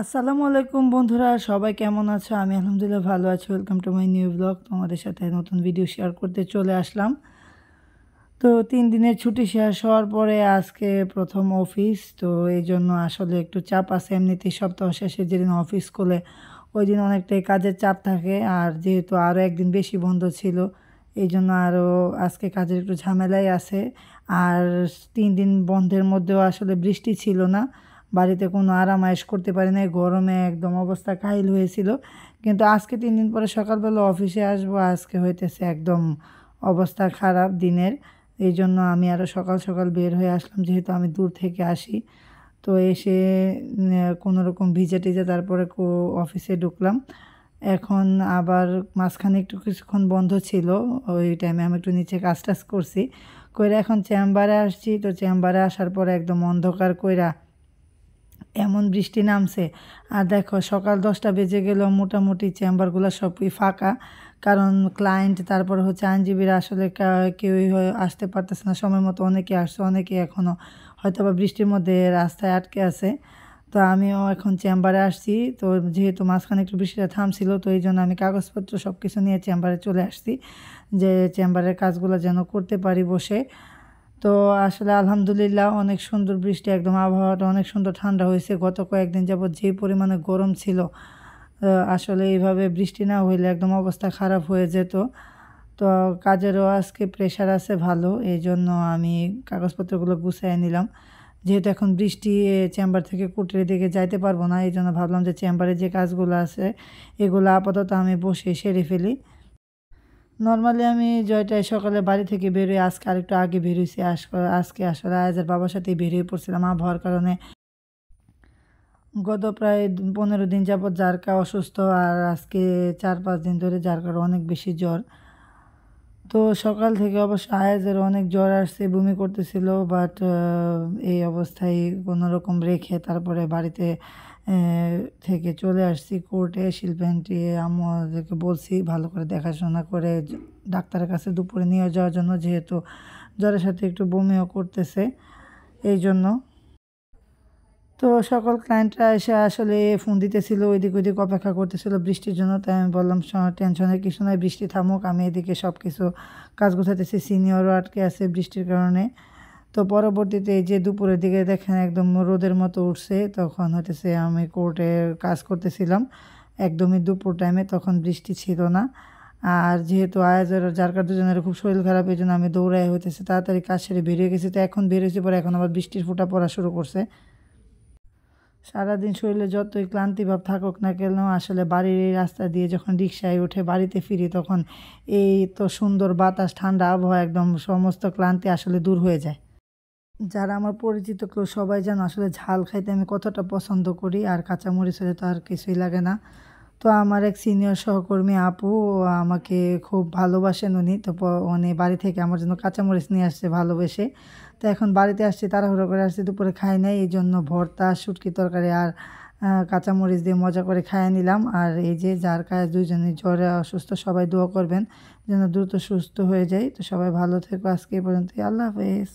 আসসালামু আলাইকুম বন্ধুরা, সবাই কেমন আছো? আমি আলহামদুলিল্লাহ ভালো আছি। Welcome to my new blog. তোমাদের সাথে নতুন ভিডিও শেয়ার করতে চলে আসলাম। তো 3 দিনের ছুটি শেষ হওয়ার পরে আজকে প্রথম অফিস, তো এই জন্য আসলে একটু চাপ আছে। এমনিতেই সপ্তাহ শেষে যেদিন অফিস খোলে ওই দিন অনেকটাই কাজের চাপ থাকে, আর যেহেতু আরও একদিন বেশি বন্ধ ছিল এই জন্য আরও আজকে কাজের একটু ঝামেলাই আছে। আর 3 দিন বন্ধের মধ্যেও আসলে বৃষ্টি ছিল না, বাড়িতে কোনো আরামায়েশ করতে পারি নাই, গরমে একদম অবস্থা কাহিল হয়েছিল। কিন্তু আজকে 3 দিন পরে সকালবেলা অফিসে আসবো, আজকে হইতেছে একদম অবস্থা খারাপ দিনের। এই জন্য আমি আরও সকাল সকাল বের হয়ে আসলাম, যেহেতু আমি দূর থেকে আসি। তো এসে কোনো রকম ভিজে টিজে তারপরে অফিসে ঢুকলাম। এখন আবার মাঝখানে একটু কিছুক্ষণ বন্ধ ছিল, ওই টাইমে আমি একটু নিচে কাজ টাজ করছি, কইরা এখন চেম্বারে আসছি। তো চেম্বারে আসার পরে একদম অন্ধকার কইরা এমন বৃষ্টি নামছে। আর দেখো সকাল 10টা বেজে গেলেও মোটামুটি চেম্বারগুলো সবই ফাঁকা, কারণ ক্লায়েন্ট তারপর হচ্ছে আইনজীবীরা আসলে কেউই আসতে পারতেছে না সময় মতো। অনেকে আসছে, অনেকে এখনও হয়তো বা বৃষ্টির মধ্যে রাস্তায় আটকে আছে। তো আমিও এখন চেম্বারে আসছি। তো যেহেতু মাঝখানে একটু বৃষ্টিটা থামছিল, তো এই জন্য আমি কাগজপত্র সব কিছু নিয়ে চেম্বারে চলে আসছি, যে চেম্বারের কাজগুলো যেন করতে পারি বসে। তো আসলে আলহামদুলিল্লাহ অনেক সুন্দর বৃষ্টি, একদম আবহাওয়াটা অনেক সুন্দর ঠান্ডা হয়েছে। গত কয়েকদিন যাবৎ যে পরিমাণে গরম ছিল, আসলে এইভাবে বৃষ্টি না হইলে একদম অবস্থা খারাপ হয়ে যেত। তো কাজেরও আজকে প্রেশার আছে ভালো, এই জন্য আমি কাগজপত্রগুলো গুছিয়ে নিলাম। যেহেতু এখন বৃষ্টি, চেম্বার থেকে কুটিরের দিকে যাইতে পারবো না, এই জন্য ভাবলাম যে চেম্বারে যে কাজগুলো আছে এগুলো আপাতত আমি বসে সেরে ফেলি। নর্মালি আমি জয়টায় সকালে বাড়ি থেকে বেরোই, আজকে আরেকটু আগে বেরোইছি। আজকে আসলে আয়াজের বাবার সাথেই বেরিয়ে পড়ছিলাম আবহাওয়ার কারণে। গত প্রায় 15 দিন যাবৎ জারকা অসুস্থ, আর আজকে 4-5 দিন ধরে জারকার অনেক বেশি জ্বর। তো সকাল থেকে অবশ্য আয়াজের অনেক জ্বর আসছে, বমি করতেছিল, বাট এই অবস্থায় কোনো রকম রেখে তারপরে বাড়িতে থেকে চলে আসছি কোর্টে। শিল্পান্টি আমাদেরকে বলছি ভালো করে দেখাশোনা করে ডাক্তারের কাছে দুপুরে নিয়ে যাওয়ার জন্য, যেহেতু জ্বরের সাথে একটু বমিও করতেছে এই জন্য। তো সকল ক্লায়েন্টরা এসে আসলে ফোন দিতেছিল, ওইদিক ওইদিক অপেক্ষা করতেছিল বৃষ্টির জন্য। তাই আমি বললাম টেনশনের কিছু নয়, বৃষ্টি থামুক, আমি এদিকে সব কিছু কাজ গোছাতেছি। সিনিয়রও আটকে আছে বৃষ্টির কারণে। তো পরবর্তীতে এই যে দুপুরের দিকে দেখেন একদম রোদের মতো উঠছে, তখন হতেছে আমি কোর্টে কাজ করতেছিলাম একদমই দুপুর টাইমে, তখন বৃষ্টি ছিল না। আর যেহেতু আয়াজের জারকার দুজনের খুব শরীর খারাপ, এই জন্য আমি দৌড়াই হইতেছে তাড়াতাড়ি কাজ সেরে বেরিয়ে গেছি। তো এখন বেরিয়েছি পরে এখন আবার বৃষ্টির ফোঁটা পড়া শুরু করছে। সারাদিন শরীরে যতই ক্লান্তিভাব থাকুক না কেন, আসলে বাড়ির এই রাস্তা দিয়ে যখন রিক্সায় উঠে বাড়িতে ফিরি, তখন এই তো সুন্দর বাতাস, ঠান্ডা আবহাওয়া, একদম সমস্ত ক্লান্তি আসলে দূর হয়ে যায়। যারা আমার পরিচিত কেউ সবাই জানে আসলে ঝাল খাইতে আমি কতটা পছন্দ করি, আর কাঁচামরিচ হলে তো আর কিছুই লাগে না। তো আমার এক সিনিয়র সহকর্মী আপু আমাকে খুব ভালোবাসেন উনি, তো উনি বাড়ি থেকে আমার জন্য কাঁচামরিচ নিয়ে আসছে ভালোবেসে। তো এখন বাড়িতে আসছি, তাড়াহুড়ো করে আসছি, দুপুরে খাই নাই, এই জন্য ভর্তা, শুটকি তরকারি আর কাঁচামরিচ দিয়ে মজা করে খাইয়ে নিলাম। আর এই যে যার কাজ দুইজনই জ্বরে অসুস্থ, সবাই দোয়া করবেন যেন দ্রুত সুস্থ হয়ে যায়। তো সবাই ভালো থেকো, আজকে এই পর্যন্তই, আল্লাহ হাফেজ।